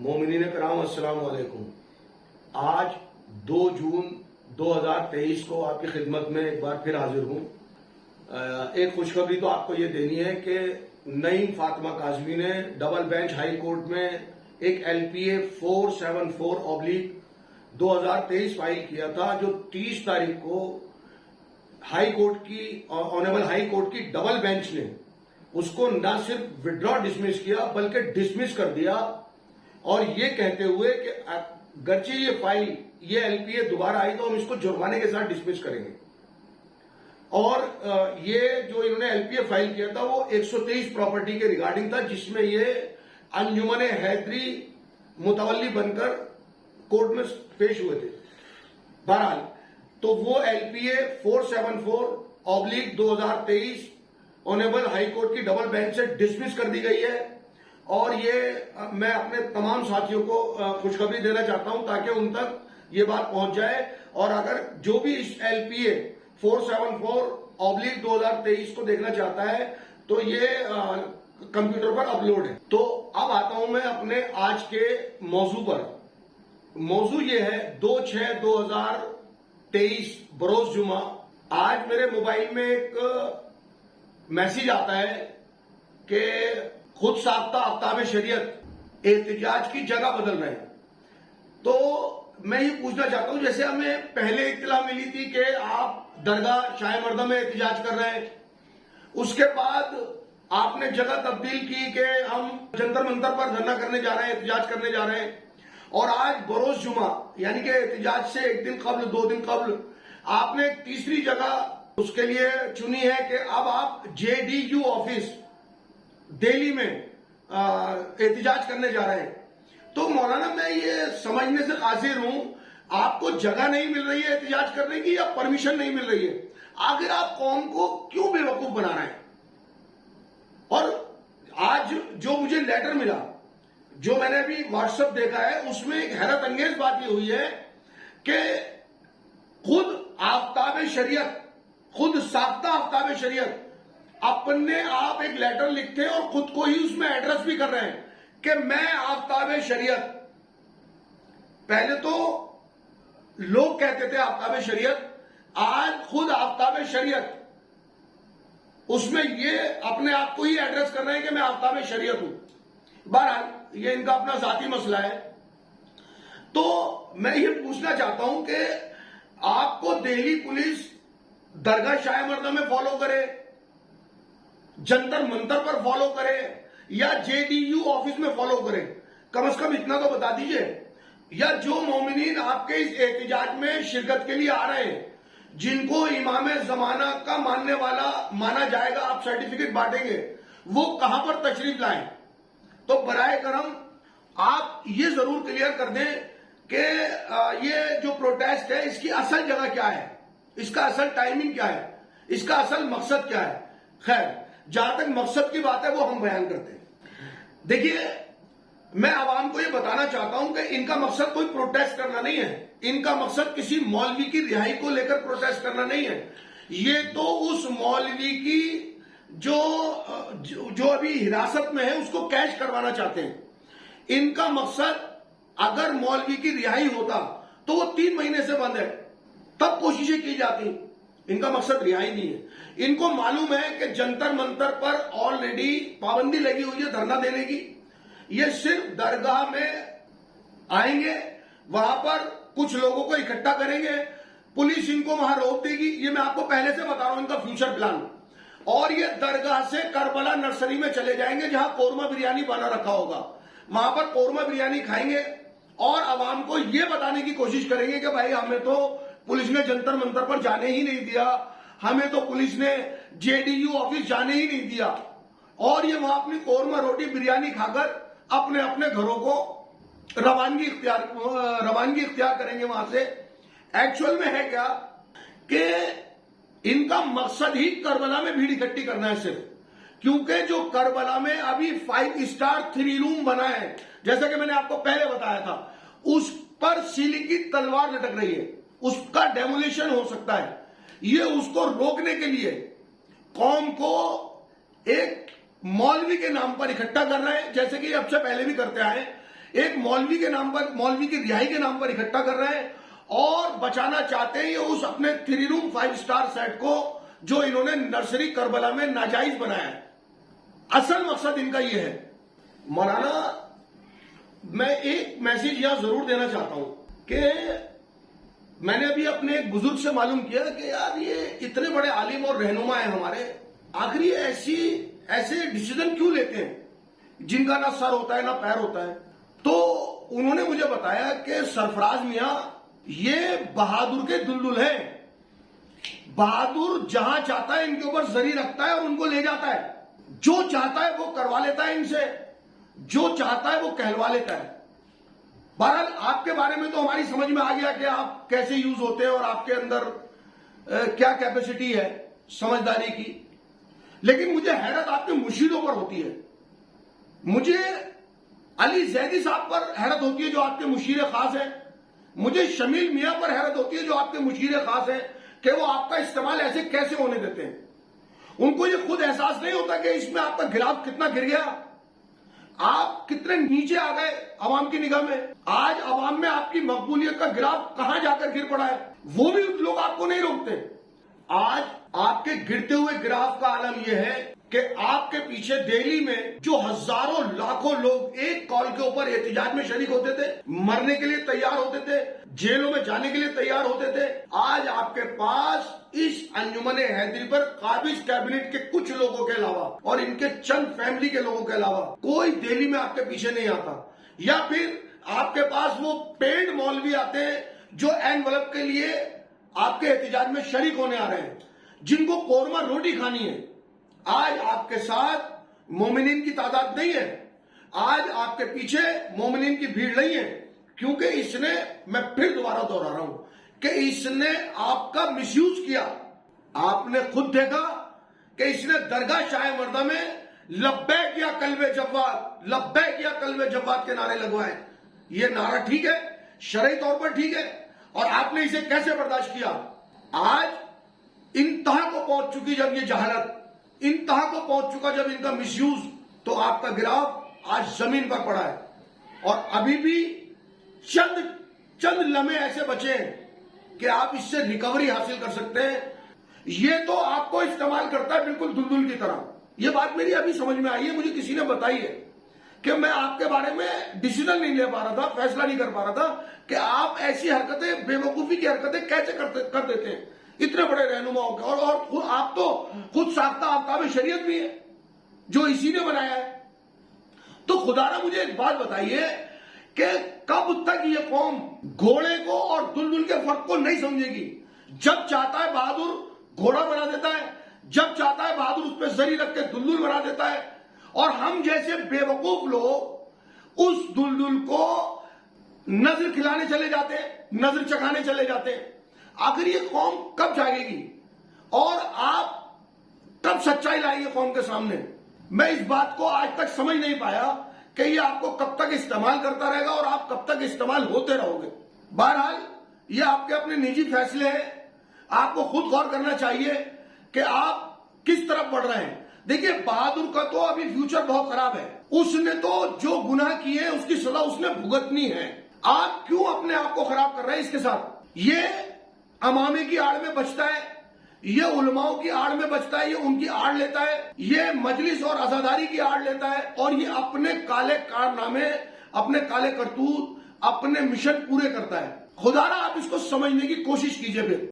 मोमिनीन कराम अस्सलाम वालेकुम। आज 2 जून 2023 को आपकी खिदमत में एक बार फिर हाजिर हूँ। एक खुशखबरी तो आपको ये देनी है कि नईम फातिमा काज़मी ने डबल बेंच हाई कोर्ट में एक LPA 474/2023 फाइल किया था, जो 30 तारीख को हाई कोर्ट की ऑनरेबल हाई कोर्ट की डबल बेंच ने उसको न सिर्फ विड्रॉ डिसमिस किया बल्कि डिसमिस कर दिया, और ये कहते हुए कि अगरचे ये LPA दोबारा आई तो हम इसको जुर्माने के साथ डिसमिस करेंगे। और ये जो इन्होंने LPA फाइल किया था वो 123 प्रॉपर्टी के रिगार्डिंग था, जिसमें ये अंजुमन हैदरी मुतवल्ली बनकर कोर्ट में पेश हुए थे। बहरहाल तो वो LPA 474/2023 ऑनरेबल हाई कोर्ट की डबल बेंच से डिसमिस कर दी गई है। और ये मैं अपने तमाम साथियों को खुशखबरी देना चाहता हूं ताकि उन तक ये बात पहुंच जाए। और अगर जो भी इस LPA 474/2023 को देखना चाहता है तो ये कंप्यूटर पर अपलोड है। तो अब आता हूं मैं अपने आज के मौजू पर। मौजू ये है 2/6/2023 बरोज जुमा। आज मेरे मोबाइल में एक मैसेज आता है कि खुद साख्ता आफ्ताब शरीयत एहतिजाज की जगह बदल रहे हैं। तो मैं ये पूछना चाहता हूं, जैसे हमें पहले इत्तला मिली थी कि आप दरगाह शाह मर्दम में एहतिजाज कर रहे हैं, उसके बाद आपने जगह तब्दील की कि हम जंतर मंतर पर धरना करने जा रहे हैं, एहतिजाज करने जा रहे हैं, और आज बरोज जुमा यानी कि एहतिजाज से एक दिन कबल 2 दिन कबल आपने एक तीसरी जगह उसके लिए चुनी है कि अब आप JDU ऑफिस दिल्ली में एहतिजाज करने जा रहे हैं। तो मौलाना, मैं ये समझने से कासिर हूं, आपको जगह नहीं मिल रही है एहतिजाज करने की या परमिशन नहीं मिल रही है? आखिर आप कौम को क्यों बेवकूफ बना रहे हैं? और आज जो मुझे लेटर मिला, जो मैंने अभी व्हाट्सएप देखा है, उसमें एक हैरत अंगेज बात ये हुई है कि खुद आफ्ताब शरीयत, खुद साख्ता आफ्ताब शरीयत अपने आप एक लेटर लिखते और खुद को ही उसमें एड्रेस भी कर रहे हैं कि मैं आफ्ताब शरीयत। पहले तो लोग कहते थे आफ्ताब शरीयत, आज खुद आफ्ताब शरीयत उसमें ये अपने आप को ही एड्रेस कर रहे हैं कि मैं आफ्ताब शरीयत हूं। बहरहाल ये इनका अपना जाती मसला है। तो मैं ये पूछना चाहता हूं कि आपको दिल्ली पुलिस दरगाह शाह मर्दम में फॉलो करे, जंतर मंतर पर फॉलो करे, या JDU ऑफिस में फॉलो करे? कम से कम इतना तो बता दीजिए। या जो मोमिनीन आपके इस एहतिजाज में शिरकत के लिए आ रहे हैं, जिनको इमाम जमाना का मानने वाला माना जाएगा, आप सर्टिफिकेट बांटेंगे, वो कहां पर तशरीफ लाएं? तो बराए करम आप ये जरूर क्लियर कर दें कि ये जो प्रोटेस्ट है इसकी असल जगह क्या है, इसका असल टाइमिंग क्या है, इसका असल मकसद क्या है। खैर, जहां तक मकसद की बात है वो हम बयान करते हैं। देखिए, मैं आवाम को ये बताना चाहता हूं कि इनका मकसद कोई प्रोटेस्ट करना नहीं है, इनका मकसद किसी मौलवी की रिहाई को लेकर प्रोटेस्ट करना नहीं है। ये तो उस मौलवी की जो अभी हिरासत में है उसको कैश करवाना चाहते हैं। इनका मकसद, अगर मौलवी की रिहाई होता तो वो 3 महीने से बंद है, तब कोशिशें की जाती। इनका मकसद रिहाई नहीं है। इनको मालूम है कि जंतर मंतर पर ऑलरेडी पाबंदी लगी हुई है धरना देने की। ये सिर्फ दरगाह में आएंगे, वहां पर कुछ लोगों को इकट्ठा करेंगे, पुलिस इनको वहां रोक देगी। ये मैं आपको पहले से बता रहा हूं इनका फ्यूचर प्लान। और ये दरगाह से करबला नर्सरी में चले जाएंगे जहां कोरमा बिरयानी बना रखा होगा, वहां पर कोरमा बिरयानी खाएंगे और आवाम को ये बताने की कोशिश करेंगे कि भाई हमें तो पुलिस ने जंतर मंतर पर जाने ही नहीं दिया, हमें तो पुलिस ने JDU ऑफिस जाने ही नहीं दिया। और ये वहां अपनी कोरमा रोटी बिरयानी खाकर अपने अपने घरों को रवानगी इख्तियार करेंगे वहां से। एक्चुअल में है क्या कि इनका मकसद ही करबला में भीड़ इकट्ठी करना है सिर्फ, क्योंकि जो करबला में अभी 5 स्टार 3 रूम बना है, जैसा कि मैंने आपको पहले बताया था, उस पर सीलिंग की तलवार लटक रही है, उसका डेमोलिशन हो सकता है। ये उसको रोकने के लिए कौम को एक मौलवी के नाम पर इकट्ठा कर रहे हैं, जैसे कि अब से पहले भी करते आए ایک مولوی کے نام پر، مولوی کی رہائی کے نام پر اکٹھا کر رہے ہیں اور بچانا چاہتے ہیں یہ اس اپنے 3 روم 5 سٹار سیٹ کو جو انہوں نے نرسری کربلا میں ناجائز بنایا ہے۔ اصل مقصد ان کا یہ ہے۔ مولانا، میں ایک میسج یہاں ضرور دینا چاہتا ہوں کہ میں نے ابھی اپنے ایک بزرگ سے معلوم کیا کہ یار یہ اتنے بڑے عالم اور رہنما ہیں ہمارے، آخر یہ ایسے ڈیسیژن کیوں لیتے ہیں جن کا نہ سر ہوتا ہے نہ پیر ہوتا ہے؟ تو انہوں نے مجھے بتایا کہ سرفراز میاں یہ بہادر کے دلدل ہیں۔ بہادر جہاں چاہتا ہے ان کے اوپر زری رکھتا ہے اور ان کو لے جاتا ہے، جو چاہتا ہے وہ کروا لیتا ہے ان سے، جو چاہتا ہے وہ کہلوا لیتا ہے۔ بہرحال آپ کے بارے میں تو ہماری سمجھ میں آ گیا کہ آپ کیسے یوز ہوتے ہیں اور آپ کے اندر کیا کیپیسٹی ہے سمجھداری کی، لیکن مجھے حیرت آپ کے مرشدوں پر ہوتی ہے۔ مجھے علی زیدی صاحب پر حیرت ہوتی ہے جو آپ کے مشیر خاص ہیں، مجھے شمیل میاں پر حیرت ہوتی ہے جو آپ کے مشیر خاص ہیں کہ وہ آپ کا استعمال ایسے کیسے ہونے دیتے ہیں۔ ان کو یہ خود احساس نہیں ہوتا کہ اس میں آپ کا گراف کتنا گر گیا، آپ کتنے نیچے آ گئے عوام کی نگاہ میں۔ آج عوام میں آپ کی مقبولیت کا گراف کہاں جا کر گر پڑا ہے، وہ بھی لوگ آپ کو نہیں روکتے۔ آج آپ کے گرتے ہوئے گراف کا عالم یہ ہے کہ آپ کے پیچھے دہلی میں جو ہزاروں لاکھوں لوگ ایک کال کے اوپر احتجاج میں شریک ہوتے تھے، مرنے کے لیے تیار ہوتے تھے، جیلوں میں جانے کے لیے تیار ہوتے تھے، آج آپ کے پاس اس انجمن حیدری پر قابض کیبنٹ کے کچھ لوگوں کے علاوہ اور ان کے چند فیملی کے لوگوں کے علاوہ کوئی دہلی میں آپ کے پیچھے نہیں آتا۔ یا پھر آپ کے پاس وہ پینڈ مولوی آتے ہیں جو این وقت کے لیے آپ کے احتجاج میں شریک ہونے آ رہے ہیں، جن کو قورمہ روٹی کھانی ہے۔ آج آپ کے ساتھ مومنین کی تعداد نہیں ہے، آج آپ کے پیچھے مومنین کی بھیڑ نہیں ہے، کیونکہ اس نے، میں پھر دوبارہ دوہرا رہا ہوں کہ اس نے آپ کا مس یوز کیا۔ آپ نے خود دیکھا کہ اس نے درگاہ شاہ مردہ میں لبیک یا قلب جواد، لبیک یا قلب جواد کے نعرے لگوائے۔ یہ نعرہ ٹھیک ہے، شرعی طور پر ٹھیک ہے، اور آپ نے اسے کیسے برداشت کیا؟ آج انتہا کو پہنچ چکی جب یہ جہالت، انتہا کو پہنچ چکا جب ان کا مس یوز، تو آپ کا گراف آج زمین پر پڑا ہے۔ اور ابھی بھی چند لمحے ایسے بچے ہیں کہ آپ اس سے ریکوری حاصل کر سکتے ہیں۔ یہ تو آپ کو استعمال کرتا ہے بالکل دلدل کی طرح۔ یہ بات میری ابھی سمجھ میں آئی ہے، مجھے کسی نے بتائی ہے کہ میں آپ کے بارے میں ڈیسیژن نہیں لے پا رہا تھا، فیصلہ نہیں کر پا رہا تھا کہ آپ ایسی حرکتیں، بے وقوفی کی حرکتیں کیسے کر دیتے ہیں اتنے بڑے رہنماؤں کے، اور آپ تو خود ساختہ آفتاب شریعت بھی ہے جو اسی نے بنایا ہے۔ تو خدا را مجھے ایک بات بتائیے کہ کب تک یہ قوم گھوڑے کو اور دلدل کے فرق کو نہیں سمجھے گی؟ جب چاہتا ہے بہادر گھوڑا بنا دیتا ہے، جب چاہتا ہے بہادر اس پہ زری رکھ کے دلدل بنا دیتا ہے، اور ہم جیسے بے وقوف لوگ اس دلدل کو نظر کھلانے چلے جاتے ہیں، نظر چکھانے چلے جاتے ہیں۔ آخر یہ قوم کب جاگے گی اور آپ کب سچائی لائیں گے قوم کے سامنے؟ میں اس بات کو آج تک سمجھ نہیں پایا کہ یہ آپ کو کب تک استعمال کرتا رہے گا اور آپ کب تک استعمال ہوتے رہو گے۔ بہرحال یہ آپ کے اپنے نجی فیصلے ہیں، آپ کو خود غور کرنا چاہیے کہ آپ کس طرف بڑھ رہے ہیں۔ دیکھیے بہادر کا تو ابھی فیوچر بہت خراب ہے، اس نے تو جو گناہ کیے ہیں اس کی سزا اس نے بھگتنی ہے۔ آپ کیوں اپنے آپ کو خراب کر رہے ہیں اس کے ساتھ؟ یہ امامے کی آڑ میں بچتا ہے، یہ علماؤں کی آڑ میں بچتا ہے، یہ ان کی آڑ لیتا ہے، یہ مجلس اور عزاداری کی آڑ لیتا ہے، اور یہ اپنے کالے کارنامے، اپنے کالے کرتوت، اپنے مشن پورے کرتا ہے۔ خدا را آپ اس کو سمجھنے کی کوشش کیجئے پھر۔